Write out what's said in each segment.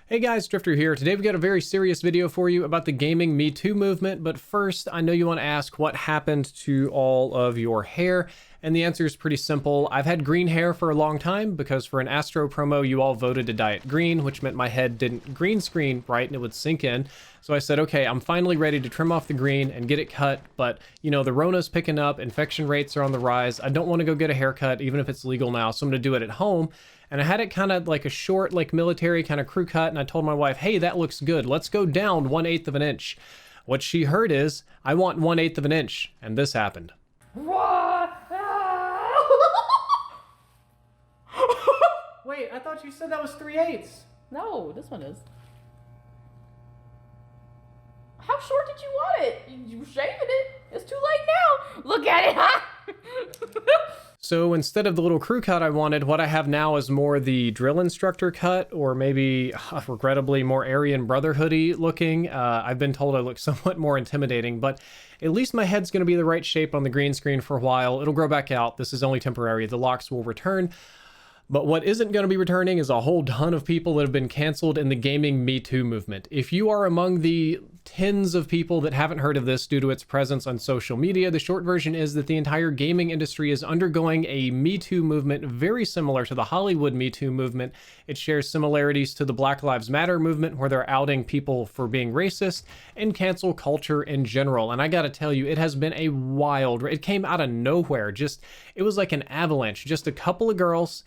Hey guys, Drifter here. Today we've got a very serious video for you about the gaming Me Too movement, but first I know you want to ask what happened to all of your hair, and the answer is pretty simple. I've had green hair for a long time because for an Astro promo you all voted to dye it green, which meant my head didn't green screen right and it would sink in. So I said, okay, I'm finally ready to trim off the green and get it cut, but you know, the Rona's picking up, infection rates are on the rise. I don't want to go get a haircut even if it's legal now, so I'm going to do it at home. And I had it kind of like a short, like military kind of crew cut. And I told my wife, hey, that looks good. Let's go down 1/8 of an inch. What she heard is, I want 1/8 of an inch. And this happened. Wait, I thought you said that was 3/8. No, this one is. How short did you want it? You shaving it. It's too late now. Look at it, huh? So instead of the little crew cut I wanted, what I have now is more the drill instructor cut, or maybe, regrettably, more Aryan Brotherhoody looking. I've been told I look somewhat more intimidating, but at least my head's going to be the right shape on the green screen for a while. It'll grow back out. This is only temporary. The locks will return. But what isn't going to be returning is a whole ton of people that have been canceled in the gaming Me Too movement. If you are among the tens of people that haven't heard of this due to its presence on social media, the short version is that the entire gaming industry is undergoing a Me Too movement very similar to the Hollywood Me Too movement. It shares similarities to the Black Lives Matter movement, where they're outing people for being racist, and cancel culture in general. And I gotta tell you, it has been a wild, it came out of nowhere. It was like an avalanche. Just a couple of girls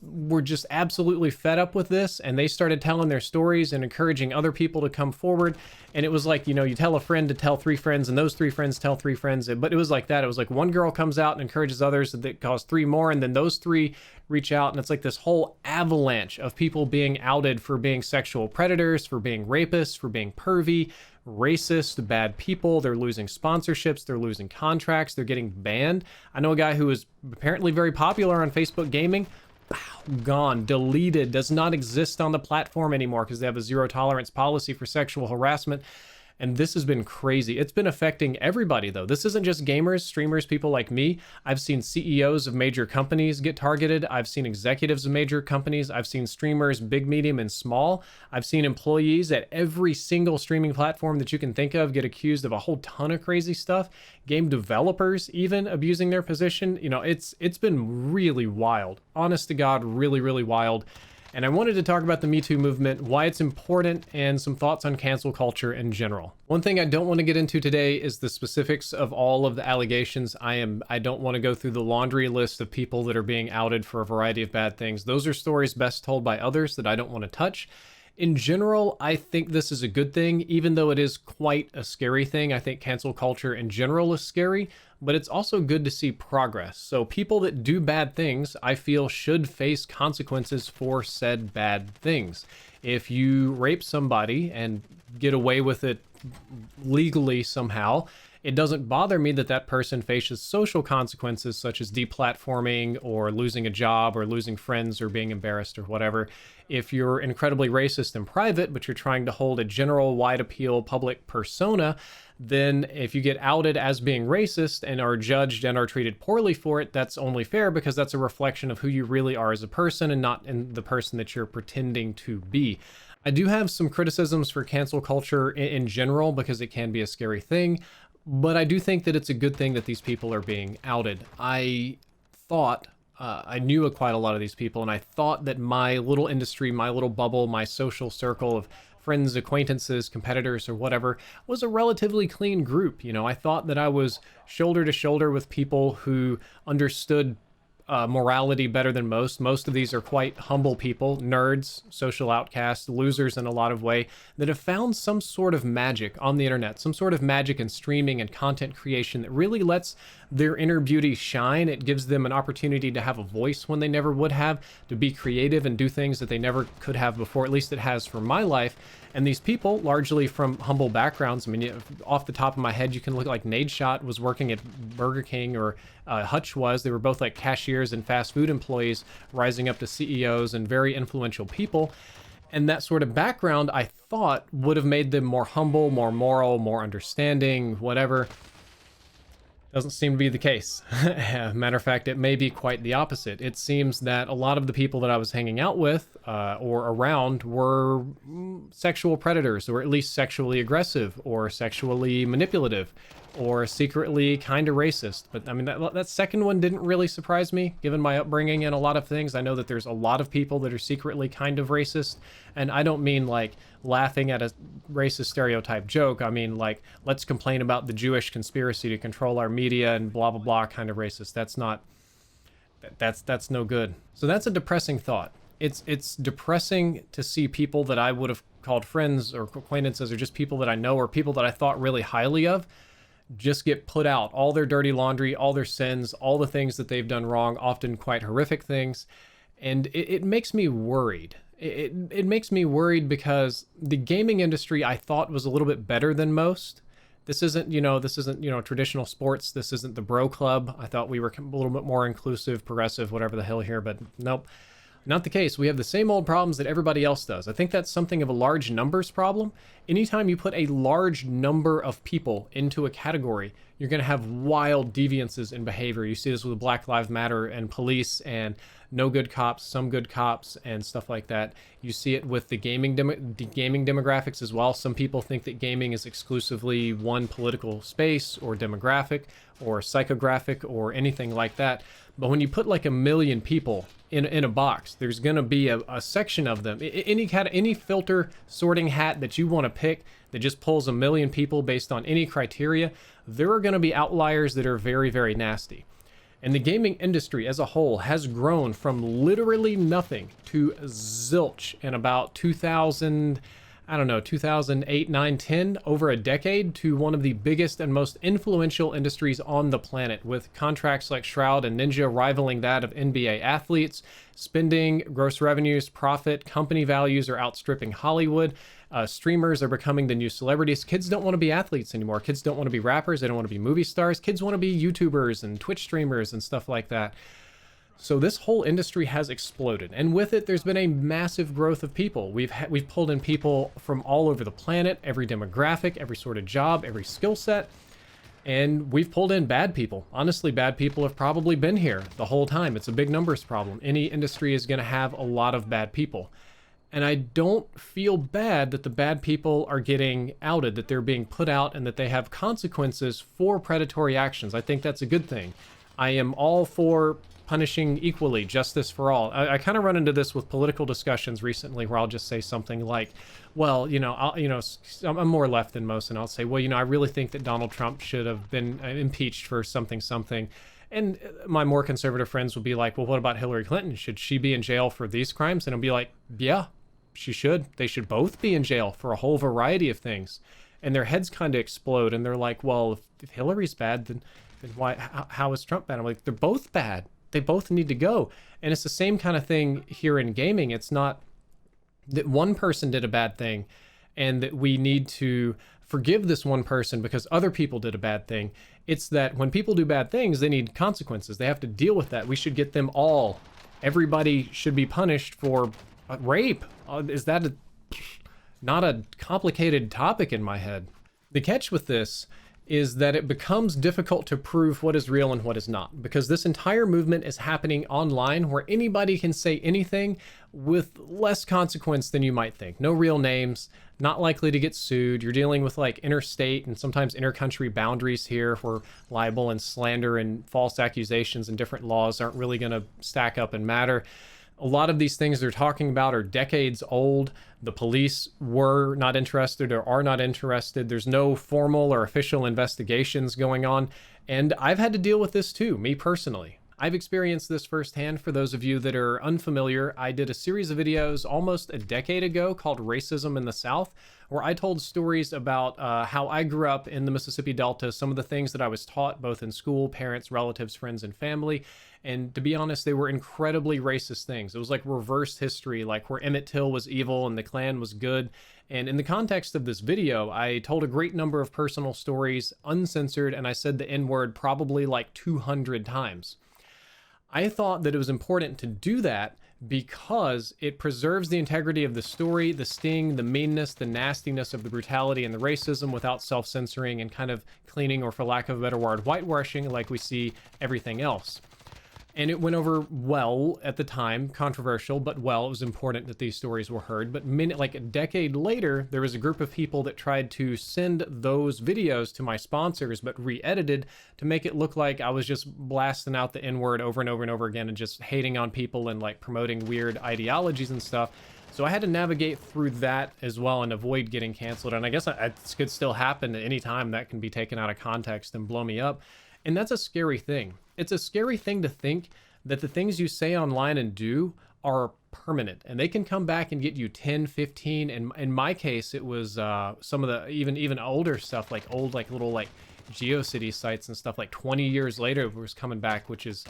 were just absolutely fed up with this, and they started telling their stories and encouraging other people to come forward. And it was like, you know, you tell a friend to tell three friends, and those three friends tell three friends. But it was like that. It was like one girl comes out and encourages others, that cause three more, and then those three reach out, and it's like this whole avalanche of people being outed for being sexual predators, for being rapists, for being pervy, racist, bad people. They're losing sponsorships, they're losing contracts, they're getting banned. I know a guy who was apparently very popular on Facebook gaming, gone, deleted, does not exist on the platform anymore because they have a zero tolerance policy for sexual harassment. And this has been crazy. It's been affecting everybody, though. This isn't just gamers, streamers, people like me. I've seen CEOs of major companies get targeted. I've seen executives of major companies. I've seen streamers, big, medium, and small. I've seen employees at every single streaming platform that you can think of get accused of a whole ton of crazy stuff. Game developers even abusing their position. You know, it's been really wild. Honest to God, really, really wild. And I wanted to talk about the Me Too movement, why it's important, and some thoughts on cancel culture in general. One thing I don't want to get into today is the specifics of all of the allegations. I don't want to go through the laundry list of people that are being outed for a variety of bad things. Those are stories best told by others that I don't want to touch. In general, I think this is a good thing, even though it is quite a scary thing. I think cancel culture in general is scary, but it's also good to see progress. So people that do bad things, I feel, should face consequences for said bad things. If you rape somebody and get away with it legally somehow, it doesn't bother me that that person faces social consequences such as deplatforming or losing a job or losing friends or being embarrassed or whatever. If you're incredibly racist in private, but you're trying to hold a general wide appeal public persona, then if you get outed as being racist and are judged and are treated poorly for it, that's only fair because that's a reflection of who you really are as a person and not in the person that you're pretending to be. I do have some criticisms for cancel culture in general because it can be a scary thing. But I do think that it's a good thing that these people are being outed. I thought, I knew quite a lot of these people, and I thought that my little industry, my little bubble, my social circle of friends, acquaintances, competitors, or whatever, was a relatively clean group. You know, I thought that I was shoulder to shoulder with people who understood morality better than most. Most of these are quite humble people, nerds, social outcasts, losers in a lot of way, that have found some sort of magic on the internet, some sort of magic in streaming and content creation that really lets their inner beauty shine. It gives them an opportunity to have a voice when they never would have, to be creative and do things that they never could have before. At least it has for my life. And these people, largely from humble backgrounds, I mean, off the top of my head, you can look like Nadeshot was working at Burger King, or Hutch was. They were both like cashiers and fast food employees, rising up to CEOs and very influential people. And that sort of background, I thought, would have made them more humble, more moral, more understanding, whatever. Doesn't seem to be the case. Matter of fact, it may be quite the opposite. It seems that a lot of the people that I was hanging out with or around were sexual predators, or at least sexually aggressive, or sexually manipulative, or secretly kind of racist. But I mean, that second one didn't really surprise me, given my upbringing and a lot of things. I know that there's a lot of people that are secretly kind of racist, and I don't mean like laughing at a racist stereotype joke. I mean like, let's complain about the Jewish conspiracy to control our media and blah blah blah kind of racist. That's no good. So that's a depressing thought. It's depressing to see people that I would have called friends or acquaintances, or just people that I know, or people that I thought really highly of, just get put out, all their dirty laundry, all their sins, all the things that they've done wrong, often quite horrific things. And it makes me worried. It makes me worried because the gaming industry I thought was a little bit better than most. This isn't traditional sports. This isn't the bro club. I thought we were a little bit more inclusive, progressive, whatever the hell here, but nope. Not the case. We have the same old problems that everybody else does. I think that's something of a large numbers problem. Anytime you put a large number of people into a category, you're going to have wild deviances in behavior. You see this with Black Lives Matter and police and no good cops, some good cops, and stuff like that. You see it with the gaming demographics as well. Some people think that gaming is exclusively one political space or demographic or psychographic or anything like that. But when you put like 1 million people in a box, there's going to be a section of them. Any filter sorting hat that you want to pick that just pulls 1 million people based on any criteria, there are going to be outliers that are very, very nasty. And the gaming industry as a whole has grown from literally nothing to zilch in about 2008, 9, 10, over a decade, to one of the biggest and most influential industries on the planet, with contracts like Shroud and Ninja rivaling that of NBA athletes. Spending, gross revenues, profit, company values are outstripping Hollywood. Streamers are becoming the new celebrities. Kids don't want to be athletes anymore. Kids don't want to be rappers. They don't want to be movie stars. Kids want to be YouTubers and Twitch streamers and stuff like that. So this whole industry has exploded, and with it, there's been a massive growth of people. We've pulled in people from all over the planet, every demographic, every sort of job, every skill set, and we've pulled in bad people. Honestly, bad people have probably been here the whole time. It's a big numbers problem. Any industry is going to have a lot of bad people. And I don't feel bad that the bad people are getting outed, that they're being put out, and that they have consequences for predatory actions. I think that's a good thing. I am all for punishing equally, justice for all. I kind of run into this with political discussions recently, where I'll just say something like, well, I'm more left than most, and I'll say, well, I really think that Donald Trump should have been impeached for something. And my more conservative friends will be like, well, what about Hillary Clinton? Should she be in jail for these crimes? And I'll be like, yeah, she should. They should both be in jail for a whole variety of things. And their heads kind of explode, and they're like, well, if Hillary's bad, then why? How is Trump bad? I'm like, they're both bad. They both need to go. And it's the same kind of thing here in gaming. It's not that one person did a bad thing and that we need to forgive this one person because other people did a bad thing. It's that when people do bad things, they need consequences. They have to deal with that. We should get them all. Everybody should be punished for rape. Is that not a complicated topic in my head? The catch with this is that it becomes difficult to prove what is real and what is not, because this entire movement is happening online, where anybody can say anything with less consequence than you might think. No real names, not likely to get sued. You're dealing with like interstate and sometimes intercountry boundaries here, where libel and slander and false accusations and different laws aren't really going to stack up and matter. A lot of these things they're talking about are decades old. The police were not interested or are not interested. There's no formal or official investigations going on. And I've had to deal with this too, me personally. I've experienced this firsthand. For those of you that are unfamiliar, I did a series of videos almost a decade ago called Racism in the South, where I told stories about how I grew up in the Mississippi Delta, some of the things that I was taught both in school, parents, relatives, friends, and family. And to be honest, they were incredibly racist things. It was like reverse history, like where Emmett Till was evil and the Klan was good. And in the context of this video, I told a great number of personal stories, uncensored, and I said the N-word probably like 200 times. I thought that it was important to do that because it preserves the integrity of the story, the sting, the meanness, the nastiness of the brutality and the racism without self-censoring and kind of cleaning, or for lack of a better word, whitewashing like we see everything else. And it went over well at the time, controversial, but well, it was important that these stories were heard. But like a decade later, there was a group of people that tried to send those videos to my sponsors, but re-edited to make it look like I was just blasting out the N-word over and over and over again and just hating on people and like promoting weird ideologies and stuff. So I had to navigate through that as well and avoid getting canceled. And I guess it could still happen at any time. That can be taken out of context and blow me up. And that's a scary thing. It's a scary thing to think that the things you say online and do are permanent, and they can come back and get you 10, 15. And in my case, it was some of the even older stuff, like old, like little like GeoCities sites and stuff, like 20 years later was coming back, which is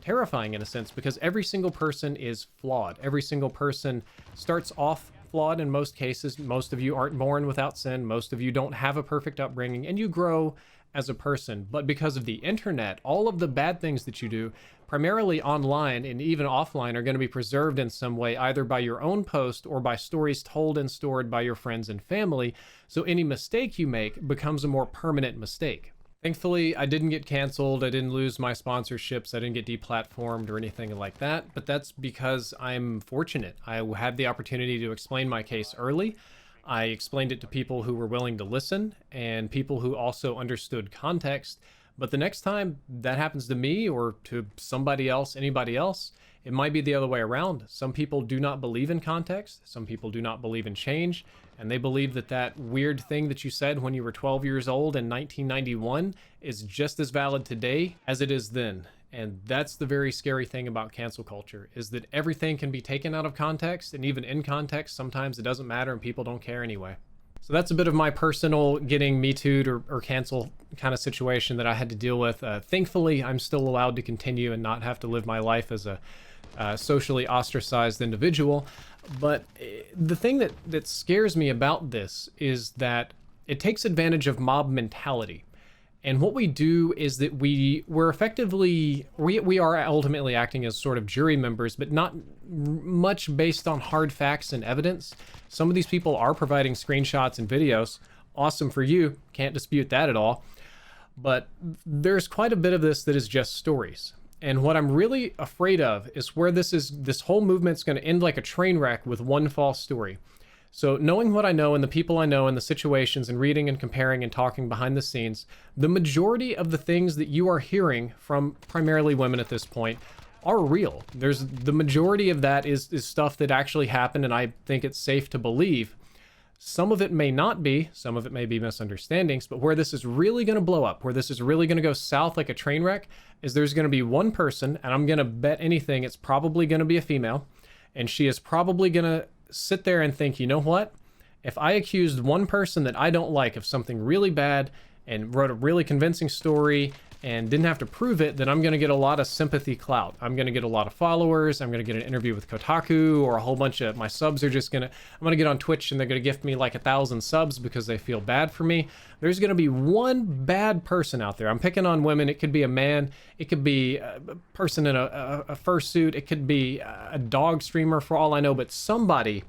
terrifying in a sense, because every single person is flawed. Every single person starts off flawed in most cases. Most of you aren't born without sin. Most of you don't have a perfect upbringing, and you grow as a person. But because of the internet, all of the bad things that you do, primarily online and even offline, are going to be preserved in some way, either by your own post or by stories told and stored by your friends and family. So any mistake you make becomes a more permanent mistake. Thankfully, I didn't get canceled. I didn't lose my sponsorships. I didn't get deplatformed or anything like that. But that's because I'm fortunate. I had the opportunity to explain my case early. I explained it to people who were willing to listen and people who also understood context. But the next time that happens to me or to somebody else, anybody else, it might be the other way around. Some people do not believe in context. Some people do not believe in change. And they believe that that weird thing that you said when you were 12 years old in 1991 is just as valid today as it is then. And that's the very scary thing about cancel culture, is that everything can be taken out of context, and even in context, sometimes it doesn't matter and people don't care anyway. So that's a bit of my personal getting Me Too'd or cancel kind of situation that I had to deal with. Thankfully, I'm still allowed to continue and not have to live my life as a socially ostracized individual. But the thing that scares me about this is that it takes advantage of mob mentality. And what we do is that we're effectively, we are ultimately acting as sort of jury members, but not much based on hard facts and evidence. Some of these people are providing screenshots and videos. Awesome for you. Can't dispute that at all. But there's quite a bit of this that is just stories. And what I'm really afraid of is where this whole movement's going to end like a train wreck with one false story. So knowing what I know and the people I know and the situations and reading and comparing and talking behind the scenes, the majority of the things that you are hearing from primarily women at this point are real. The majority of that is stuff that actually happened, and I think it's safe to believe. Some of it may not be, some of it may be misunderstandings, but where this is really going to blow up, where this is really going to go south like a train wreck, is there's going to be one person, and I'm going to bet anything it's probably going to be a female, and she is probably going to sit there and think, you know what? If I accused one person that I don't like of something really bad and wrote a really convincing story and didn't have to prove it, then I'm going to get a lot of sympathy clout. I'm going to get a lot of followers. I'm going to get an interview with Kotaku, or a whole bunch of my subs are just going to, I'm going to get on Twitch and they're going to gift me like 1,000 subs because they feel bad for me. There's going to be one bad person out there. I'm picking on women. It could be a man. It could be a person in a fursuit. It could be a dog streamer for all I know, but somebody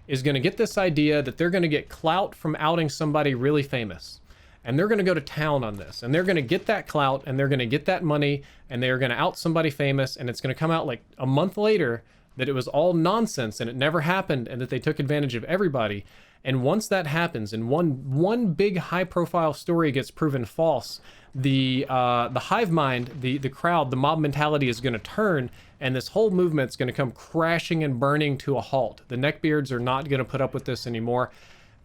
is going to get this idea that they're going to get clout from outing somebody really famous. And they're going to go to town on this, and they're going to get that clout, and they're going to get that money, and they're going to out somebody famous, and it's going to come out like a month later that it was all nonsense and it never happened, and that they took advantage of everybody. And once that happens, and one big high-profile story gets proven false, the hive mind, the crowd, the mob mentality is going to turn, and this whole movement's going to come crashing and burning to a halt. The neckbeards are not going to put up with this anymore.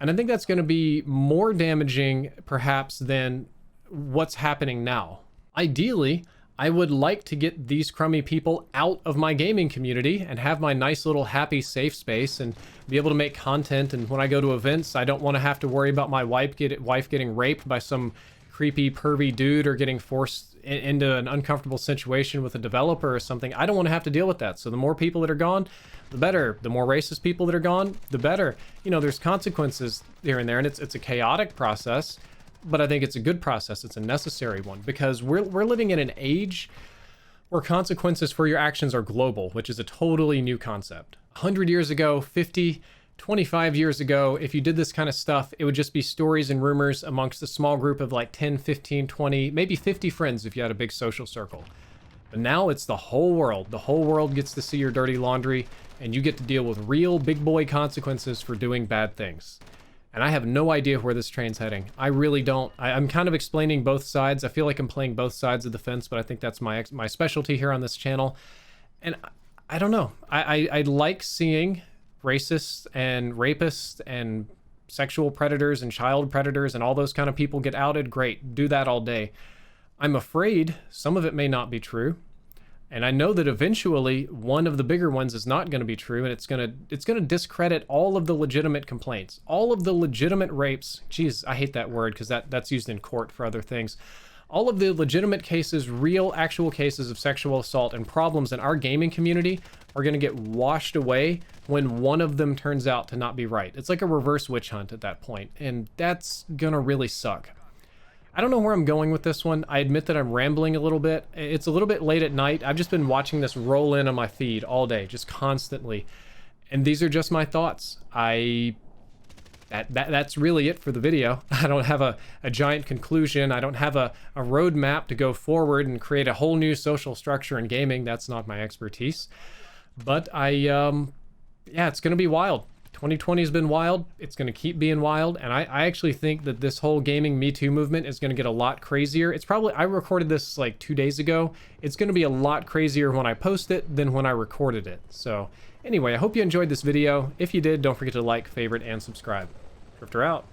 And I think that's going to be more damaging, perhaps, than what's happening now. Ideally, I would like to get these crummy people out of my gaming community and have my nice little happy safe space and be able to make content. And when I go to events, I don't want to have to worry about my wife getting raped by some creepy, pervy dude, or getting forced into an uncomfortable situation with a developer or something. I don't want to have to deal with that. So the more people that are gone, the better. The more racist people that are gone, the better. You know, there's consequences here and there, and it's a chaotic process, but I think it's a good process. It's a necessary one, because we're living in an age where consequences for your actions are global, which is a totally new concept. 100 years ago, 50, 25 years ago, if you did this kind of stuff, it would just be stories and rumors amongst a small group of like 10, 15, 20, maybe 50 friends if you had a big social circle. But now it's the whole world. The whole world gets to see your dirty laundry, and you get to deal with real big boy consequences for doing bad things. And I have no idea where this train's heading. I really don't. I'm kind of explaining both sides. I feel like I'm playing both sides of the fence, but I think that's my specialty here on this channel. And I don't know. I like seeing racists and rapists and sexual predators and child predators and all those kind of people get outed. Great. Do that all day. I'm afraid some of it may not be true. And I know that eventually one of the bigger ones is not going to be true, and it's going to discredit all of the legitimate complaints, all of the legitimate rapes. Geez, I hate that word because that's used in court for other things. All of the legitimate cases, real actual cases of sexual assault and problems in our gaming community are going to get washed away when one of them turns out to not be right. It's like a reverse witch hunt at that point, and that's going to really suck. I don't know where I'm going with this one. I admit that I'm rambling a little bit. It's a little bit late at night. I've just been watching this roll in on my feed all day, just constantly. And these are just my thoughts. That's really it for the video. I don't have a giant conclusion. I don't have a roadmap to go forward and create a whole new social structure in gaming. That's not my expertise. But yeah, it's going to be wild. 2020 has been wild. It's going to keep being wild. And I actually think that this whole gaming Me Too movement is going to get a lot crazier. It's probably, I recorded this like 2 days ago. It's going to be a lot crazier when I post it than when I recorded it. So anyway, I hope you enjoyed this video. If you did, don't forget to like, favorite, and subscribe. Drifter out.